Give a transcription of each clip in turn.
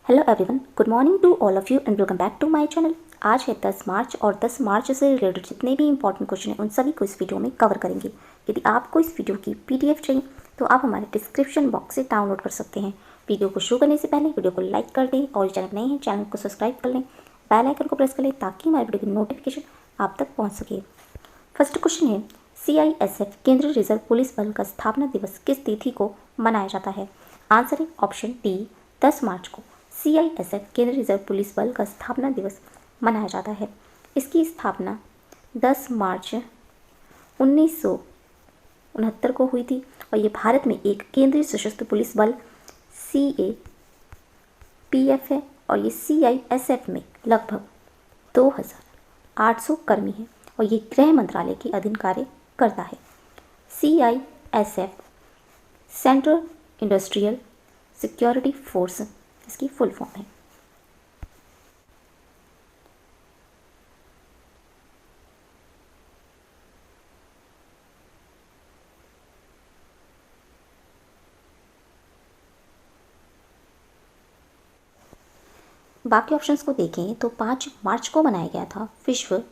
Hello everyone, good morning to all of you and welcome back to my channel. आज है 10 मार्च और 10 मार्च से related जितने भी इंपॉर्टेंट क्वेश्चन हैं उन सभी को इस वीडियो में कवर करेंगे। यदि आपको इस वीडियो की पीडीएफ चाहिए तो आप हमारे डिस्क्रिप्शन बॉक्स से डाउनलोड कर सकते हैं। वीडियो को शुरू करने से पहले वीडियो को लाइक कर दें और चैनल नए हैं चैनल को सब्सक्राइब कर लें, बेल आइकन को प्रेस कर लें ताकि हमारे वीडियो की नोटिफिकेशन आप तक पहुँच सके। फर्स्ट क्वेश्चन है, CISF केंद्रीय रिजर्व पुलिस बल का स्थापना दिवस किस तिथि को मनाया जाता है? आंसर है ऑप्शन डी 10 मार्च को CISF केंद्रीय रिजर्व पुलिस बल का स्थापना दिवस मनाया जाता है। इसकी स्थापना 10 मार्च 1969 को हुई थी और ये भारत में एक केंद्रीय सशस्त्र पुलिस बल CAPF है और ये CISF में लगभग 2800 कर्मी हैं और ये गृह मंत्रालय के अधीन कार्य करता है। CISF central industrial security force इसकी फुल फॉर्म है। बाकी ऑप्शंस को देखें तो 5 मार्च को मनाया गया था विश्व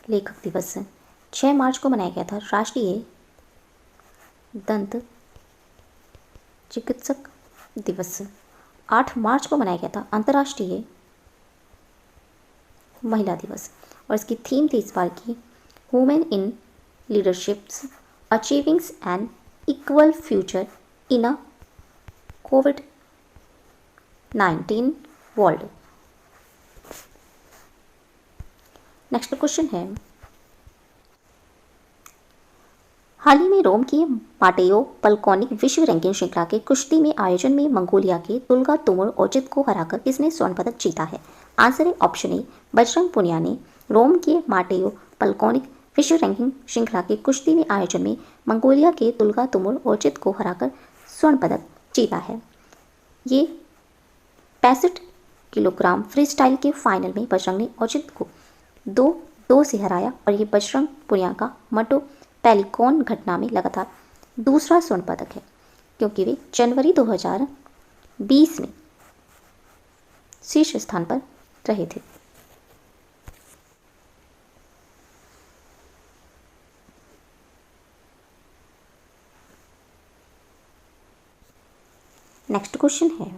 लेखक दिवस, 6 मार्च को मनाया गया था राष्ट्रीय दंत चिकित्सक दिवस, 8 मार्च को मनाया गया था अंतर्राष्ट्रीय महिला दिवस और इसकी थीम थी इस बार की women in leaderships achievings an equal future in a कोविड-19 वर्ल्ड। नेक्स्ट क्वेश्चन है, हाल ही में रोम की माटेओ पल्कोनिक विश्व रैंकिंग श्रृंखला के कुश्ती में आयोजन में मंगोलिया के तुल्गा तुमुर ओजित को हराकर किसने स्वर्ण पदक जीता है? आंसर है ऑप्शन ए बजरंग पुनिया ने रोम के माटेओ पल्कोनिक विश्व रैंकिंग श्रृंखला के कुश्ती में आयोजन में मंगोलिया के तुल्गा तुमुर ओजित को हराकर स्वर्ण पदक जीता है। ये 65 किलोग्राम फ्री स्टाइल के फाइनल में बजरंग ने ओजित को 2-2 से हराया और ये बजरंग पुनिया का मटो पेलिकॉन घटना में लगातार दूसरा स्वर्ण पदक है क्योंकि वे जनवरी 2020 में शीर्ष स्थान पर रहे थे। नेक्स्ट क्वेश्चन है,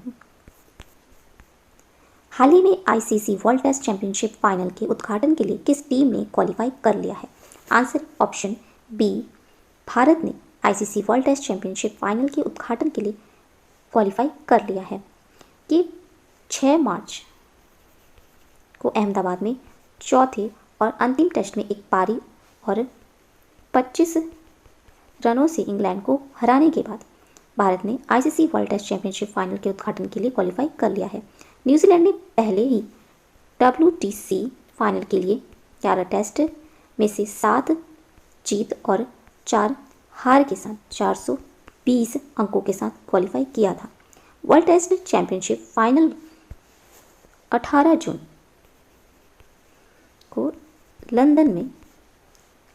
हाल ही में ICC world test championship final के उद्घाटन के लिए किस टीम ने क्वालिफाई कर लिया है? आंसर ऑप्शन बी भारत ने ICC world test championship final के उद्घाटन के लिए क्वालिफाई कर लिया है। ये 6 मार्च को अहमदाबाद में चौथे और अंतिम टेस्ट में एक पारी और 25 रनों से इंग्लैंड को हराने के बाद भारत ने ICC world test championship final के उद्घाटन के लिए क्वालिफाई कर लिया है। न्यूजीलैंड ने पहले ही WTC फाइनल के लिए 11 टेस्ट में से 7 जीत और 4 हार के साथ 420 अंकों के साथ क्वालिफाई किया था। वर्ल्ड टेस्ट चैंपियनशिप फाइनल 18 जून को लंदन में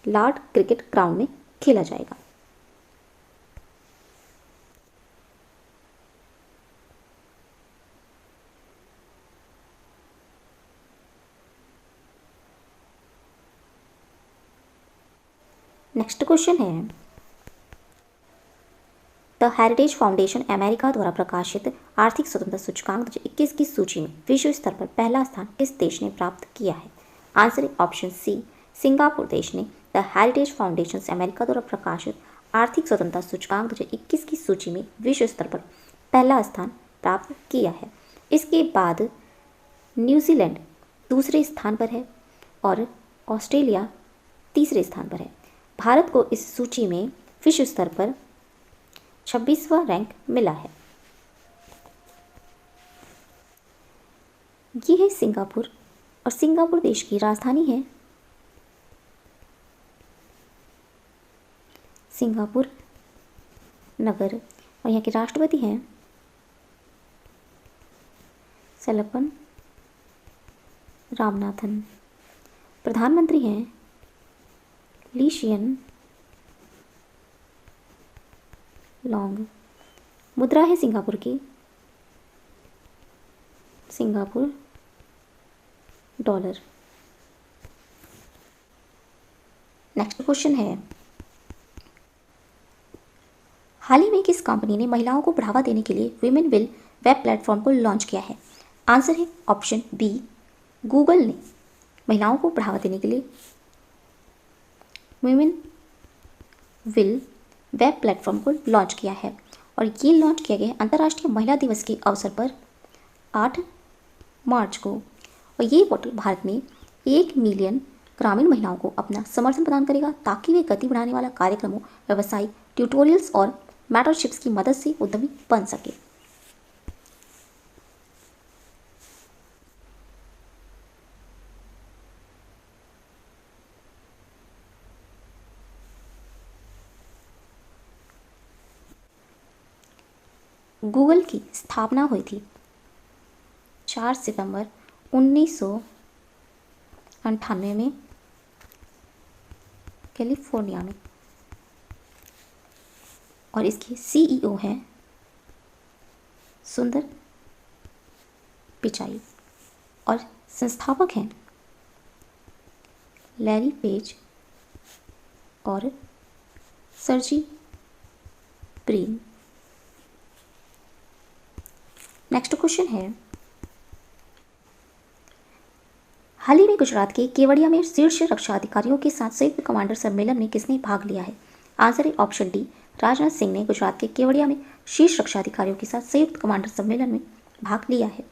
लॉर्ड क्रिकेट ग्राउंड में खेला जाएगा। नेक्स्ट क्वेश्चन है, द हेरिटेज फाउंडेशन अमेरिका द्वारा प्रकाशित आर्थिक स्वतंत्रता सूचकांक 2021 की सूची में विश्व स्तर पर पहला स्थान किस देश ने प्राप्त किया है? आंसर ऑप्शन सी सिंगापुर देश ने द हेरिटेज फाउंडेशन अमेरिका द्वारा प्रकाशित आर्थिक स्वतंत्रता सूचकांक 2021 की सूची में विश्व स्तर पर पहला स्थान प्राप्त किया है। इसके बाद न्यूजीलैंड दूसरे स्थान पर है और ऑस्ट्रेलिया तीसरे स्थान पर है। भारत को इस सूची में विश्व स्तर पर 26वां रैंक मिला है। ये है सिंगापुर और सिंगापुर देश की राजधानी है सिंगापुर नगर और यहाँ के राष्ट्रपति हैं सेलपन रामनाथन, प्रधानमंत्री हैं लीशियन लॉन्ग। मुद्रा है सिंगापुर की सिंगापुर डॉलर। नेक्स्ट क्वेश्चन है, हाल ही में किस कंपनी ने महिलाओं को बढ़ावा देने के लिए विमेन विल वेब प्लेटफॉर्म को लॉन्च किया है? आंसर है ऑप्शन बी, गूगल ने महिलाओं को बढ़ावा देने के लिए विमेन विल वेब प्लेटफॉर्म को लॉन्च किया है और ये लॉन्च किया गया है अंतर्राष्ट्रीय महिला दिवस के अवसर पर 8 मार्च को। और ये पोर्टल भारत में 1 मिलियन ग्रामीण महिलाओं को अपना समर्थन प्रदान करेगा ताकि वे गति बढ़ाने वाला कार्यक्रमों, व्यवसाय, ट्यूटोरियल्स और मेंटरशिप्स की मदद से उद्यमी बन सके। गूगल की स्थापना हुई थी 4 सितंबर 1998 में कैलिफोर्निया में और इसके सीईओ हैं सुंदर पिचाई और संस्थापक हैं लैरी पेज और सर्जी ब्रिन। नेक्स्ट क्वेश्चन है, हाल ही में गुजरात के केवड़िया में शीर्ष रक्षा अधिकारियों के साथ संयुक्त कमांडर सम्मेलन में किसने भाग लिया है? आंसर है ऑप्शन डी, राजनाथ सिंह ने गुजरात के केवड़िया में शीर्ष रक्षा अधिकारियों के साथ संयुक्त कमांडर सम्मेलन में भाग लिया है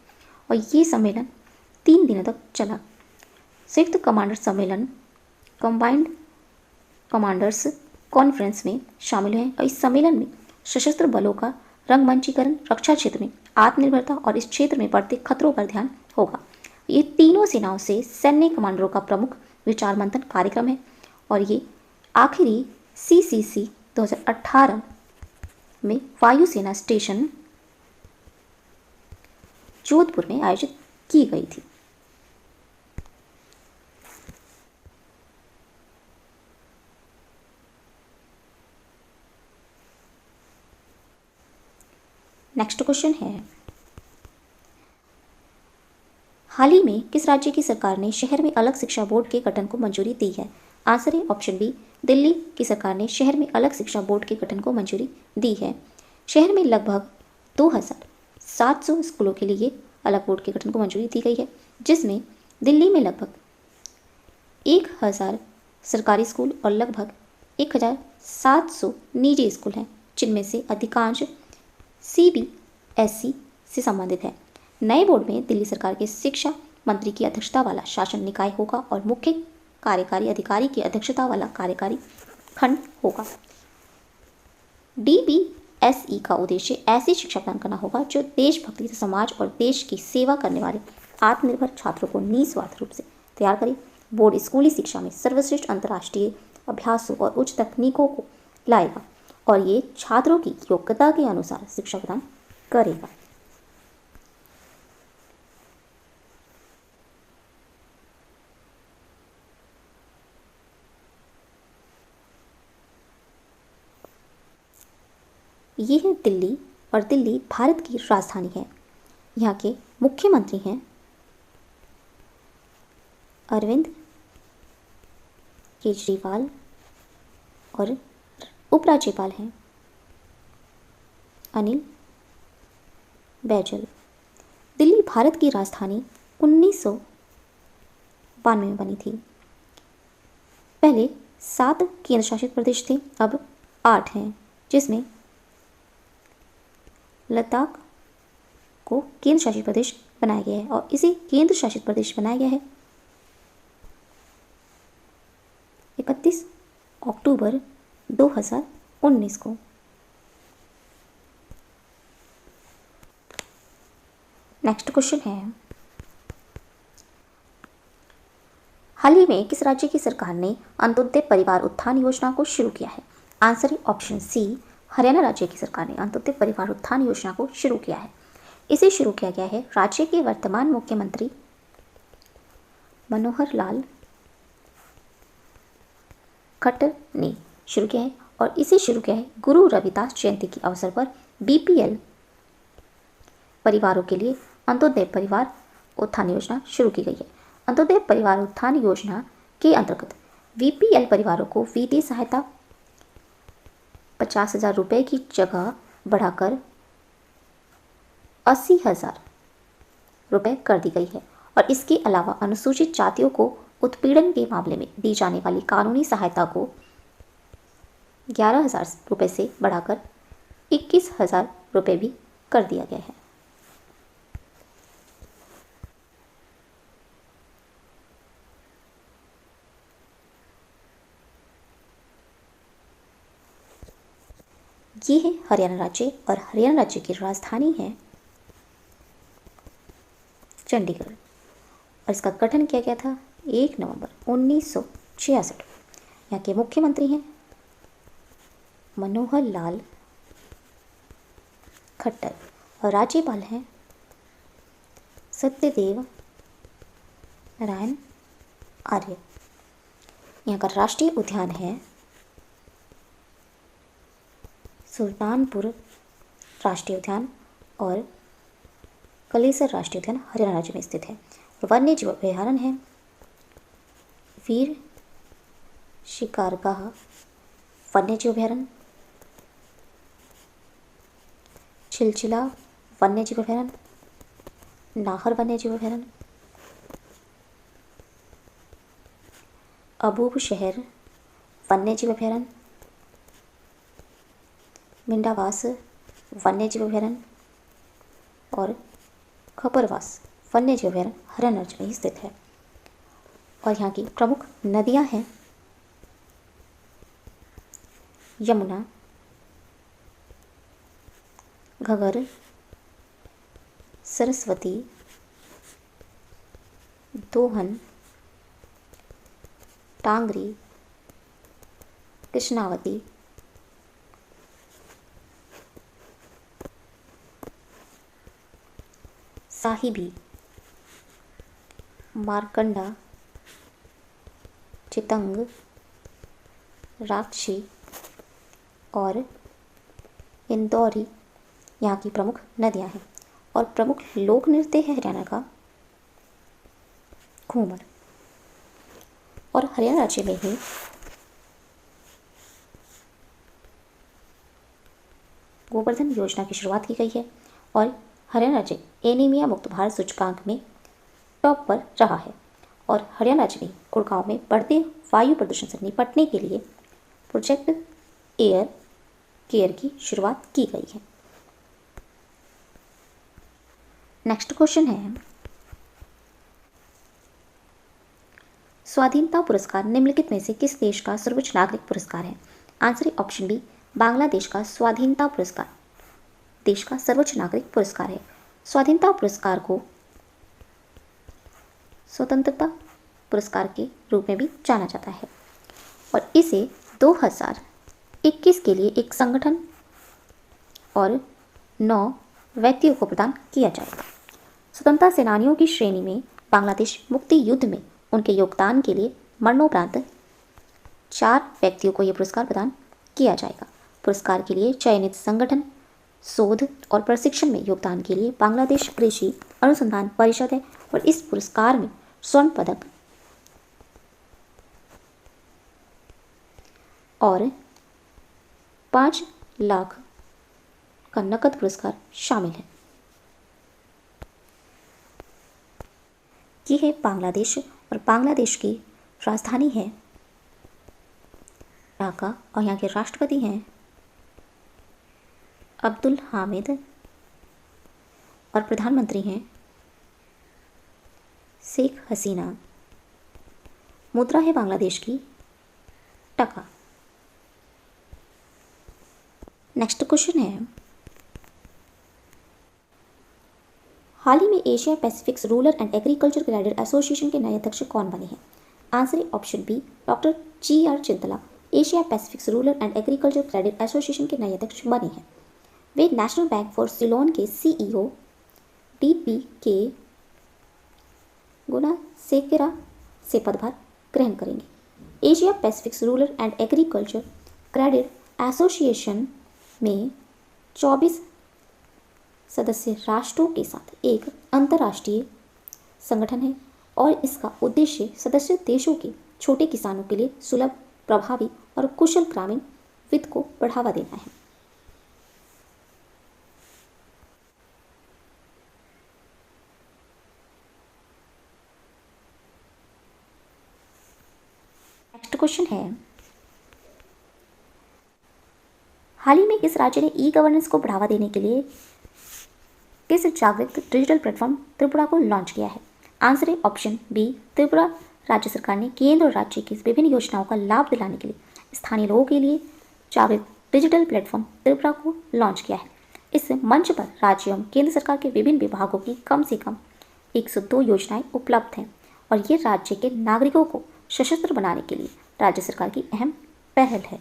और ये सम्मेलन 3 दिनों तक चला। संयुक्त कमांडर सम्मेलन कंबाइंड कमांडर्स कॉन्फ्रेंस में शामिल हैं और इस सम्मेलन में सशस्त्र बलों का रंगमंचीकरण, रक्षा क्षेत्र में आत्मनिर्भरता और इस क्षेत्र में बढ़ते खतरों पर ध्यान होगा। ये तीनों सेनाओं से सैन्य कमांडरों का प्रमुख विचार मंथन कार्यक्रम है और ये आखिरी CCC 2018 में वायुसेना स्टेशन जोधपुर में आयोजित की गई थी। नेक्स्ट क्वेश्चन है, हाल ही में किस राज्य की सरकार ने शहर में अलग शिक्षा बोर्ड के गठन को मंजूरी दी है? आंसर है ऑप्शन बी, दिल्ली की सरकार ने शहर में अलग शिक्षा बोर्ड के गठन को मंजूरी दी है। शहर में लगभग 2700 स्कूलों के लिए अलग बोर्ड के गठन को मंजूरी दी गई है, जिसमें दिल्ली में लगभग 1000 सरकारी स्कूल और लगभग 1700 निजी स्कूल हैं, जिनमें से अधिकांश CBSE से संबंधित है। नए बोर्ड में दिल्ली सरकार के शिक्षा मंत्री की अध्यक्षता वाला शासन निकाय होगा और मुख्य कार्यकारी अधिकारी की अध्यक्षता वाला कार्यकारी खंड होगा। DBSE का उद्देश्य ऐसी शिक्षा प्रदान करना होगा जो देशभक्ति से समाज और देश की सेवा करने वाले आत्मनिर्भर छात्रों को निस्वार्थ रूप से तैयार करे। बोर्ड स्कूली शिक्षा में सर्वश्रेष्ठ अंतर्राष्ट्रीय अभ्यासों और उच्च तकनीकों को लाएगा और ये छात्रों की योग्यता के अनुसार शिक्षा प्रदान करेगा। ये है दिल्ली और दिल्ली भारत की राजधानी है। यहाँ के मुख्यमंत्री हैं अरविंद केजरीवाल और उपराज्यपाल हैं अनिल बैजल। दिल्ली भारत की राजधानी 1992 में बनी थी। पहले 7 केंद्र शासित प्रदेश थे, अब 8 हैं, जिसमें लद्दाख को केंद्र शासित प्रदेश बनाया गया है और इसे केंद्र शासित प्रदेश बनाया गया है 31 अक्टूबर 2019 को। नेक्स्ट क्वेश्चन है, हाल ही में किस राज्य की सरकार ने अंत्योदय परिवार उत्थान योजना को शुरू किया है? आंसर है ऑप्शन सी, हरियाणा राज्य की सरकार ने अंत्योदय परिवार उत्थान योजना को शुरू किया है। इसे शुरू किया गया है राज्य के वर्तमान मुख्यमंत्री मनोहर लाल खट्टर ने शुरू किया है और इसे शुरू किया है गुरु रविदास जयंती के अवसर पर BPL परिवारों के लिए अंत्योदय परिवार उत्थान योजना शुरू की गई है। अंत्योदय परिवार उत्थान योजना के अंतर्गत बीपीएल परिवारों को वित्तीय सहायता 50,000 रुपये की जगह बढ़ाकर 80,000 रुपये कर दी गई है और इसके अलावा अनुसूचित जातियों को उत्पीड़न के मामले में दी जाने वाली कानूनी सहायता को 11,000 रुपये से बढ़ाकर 21,000 रुपये भी कर दिया गया है। ये है हरियाणा राज्य और हरियाणा राज्य की राजधानी है चंडीगढ़ और इसका गठन किया गया था 1 नवंबर 1966। यहाँ के मुख्यमंत्री हैं मनोहर लाल खट्टर और राज्यपाल हैं सत्यदेव नारायण आर्य। यहाँ का राष्ट्रीय उद्यान है सुल्तानपुर राष्ट्रीय उद्यान और कलेसर राष्ट्रीय उद्यान हरियाणा राज्य में स्थित है। वन्य जीव अभयारण्य है वीर शिकारगाह वन्य जीव अभयारण्य, छिलचिला वन्य जीव अभयारण्य, नाहर वन्य जीव अभयारण्य, अबूब शहर वन्य जीव अभयारण्य, मिंडावास वन्य जीव अभयारण्य और खपरवास वन्य जीव अभयारण्य हरियाणा राज्य में ही स्थित है। और यहाँ की प्रमुख नदियाँ हैं यमुना, घगर, सरस्वती, दोहन, टांगरी, कृष्णावती, साहिबी, मारकंडा, चितंग, राक्षी और इंदौरी यहाँ की प्रमुख नदियाँ हैं। और प्रमुख लोक नृत्य है हरियाणा का घूमर। और हरियाणा राज्य में ही गोवर्धन योजना की शुरुआत की गई है और हरियाणा राज्य एनीमिया मुक्त भारत सूचकांक में टॉप पर रहा है। और हरियाणा राज्य में गुड़गांव में बढ़ते वायु प्रदूषण से निपटने के लिए प्रोजेक्ट एयर केयर की शुरुआत की गई है। नेक्स्ट क्वेश्चन है, स्वाधीनता पुरस्कार निम्नलिखित में से किस देश का सर्वोच्च नागरिक पुरस्कार है? आंसर है ऑप्शन बी, बांग्लादेश का स्वाधीनता पुरस्कार देश का सर्वोच्च नागरिक पुरस्कार है। स्वाधीनता पुरस्कार को स्वतंत्रता पुरस्कार के रूप में भी जाना जाता है और इसे 2021 के लिए एक संगठन और 9 व्यक्तियों को प्रदान किया जाएगा। स्वतंत्रता सेनानियों की श्रेणी में बांग्लादेश मुक्ति युद्ध में उनके योगदान के लिए मरणोपरांत 4 व्यक्तियों को यह पुरस्कार प्रदान किया जाएगा। पुरस्कार के लिए चयनित संगठन शोध और प्रशिक्षण में योगदान के लिए बांग्लादेश कृषि अनुसंधान परिषद है और इस पुरस्कार में स्वर्ण पदक और 5 लाख का नकद पुरस्कार शामिल है। ये है बांग्लादेश और बांग्लादेश की राजधानी है ढाका और यहाँ के राष्ट्रपति हैं अब्दुल हामिद और प्रधानमंत्री हैं शेख हसीना। मुद्रा है बांग्लादेश की टका। नेक्स्ट क्वेश्चन है, हाल ही में Asia Pacific rural and agriculture credit association के नए अध्यक्ष कौन बने हैं? आंसर है option B, doctor GR Chintala Asia Pacific rural and agriculture credit association के नए अध्यक्ष बने हैं। वे नेशनल बैंक फॉर सिलोन के CEO DPK गुनासेकेरा से पदभार ग्रहण करेंगे। Asia Pacific rural and agriculture credit association में 24 सदस्य राष्ट्रों के साथ एक अंतर्राष्ट्रीय संगठन है और इसका उद्देश्य सदस्य देशों के छोटे किसानों के लिए सुलभ, प्रभावी और कुशल ग्रामीण वित्त को बढ़ावा देना है। नेक्स्ट क्वेश्चन है, हाल ही में किस राज्य ने ई गवर्नेंस को बढ़ावा देने के लिए किस जागृत डिजिटल प्लेटफॉर्म त्रिपुरा को लॉन्च किया है? आंसर है ऑप्शन बी, त्रिपुरा राज्य सरकार ने केंद्र और राज्य की विभिन्न योजनाओं का लाभ दिलाने के लिए स्थानीय लोगों के लिए जागृत डिजिटल प्लेटफॉर्म त्रिपुरा को लॉन्च किया है। इस मंच पर राज्य एवं केंद्र सरकार के विभिन्न विभागों की कम से कम 102 योजनाएं उपलब्ध हैं और ये राज्य के नागरिकों को सशस्त्र बनाने के लिए राज्य सरकार की अहम पहल है।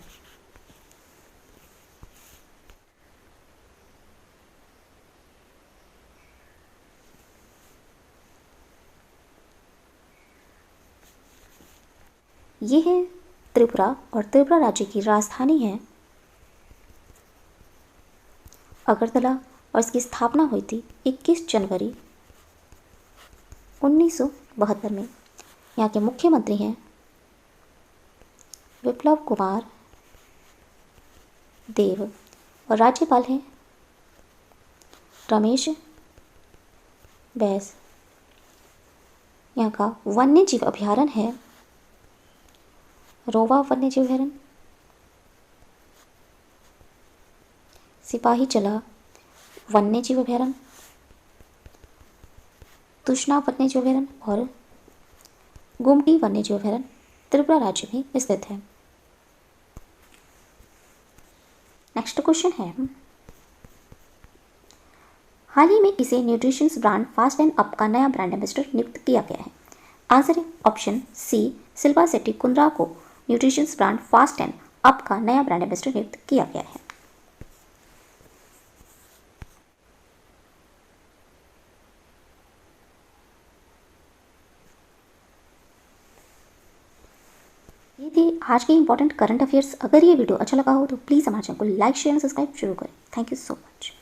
ये है त्रिपुरा और त्रिपुरा राज्य की राजधानी है अगरतला और इसकी स्थापना हुई थी 21 जनवरी 1972 में। यहाँ के मुख्यमंत्री हैं विप्लव कुमार देव और राज्यपाल हैं रमेश बैस। यहाँ का वन्य जीव अभयारण्य है रोवा वन्य जीव अभयारण्य, सिपाही चला वन्य जीव अभयारण्य, तुष्णा वन्य जीव अभयारण्य और गुमटी वन्य जीव अभयारण्य त्रिपुरा राज्य में स्थित है। नेक्स्ट क्वेश्चन है, हाल ही में किसे nutritions brand fast and up का नया ब्रांड एम्बेसडर नियुक्त किया गया है? आंसर है ऑप्शन सी, शिल्पा शेट्टी कुंद्रा को nutritions brand fast and up का नया ब्रांड एम्बेसडर नियुक्त किया गया है। ये थी आज के इंपॉर्टेंट करंट अफेयर्स। अगर ये वीडियो अच्छा लगा हो तो प्लीज़ हमारे चैनल को लाइक, शेयर और सब्सक्राइब जरूर करें। Thank you so much.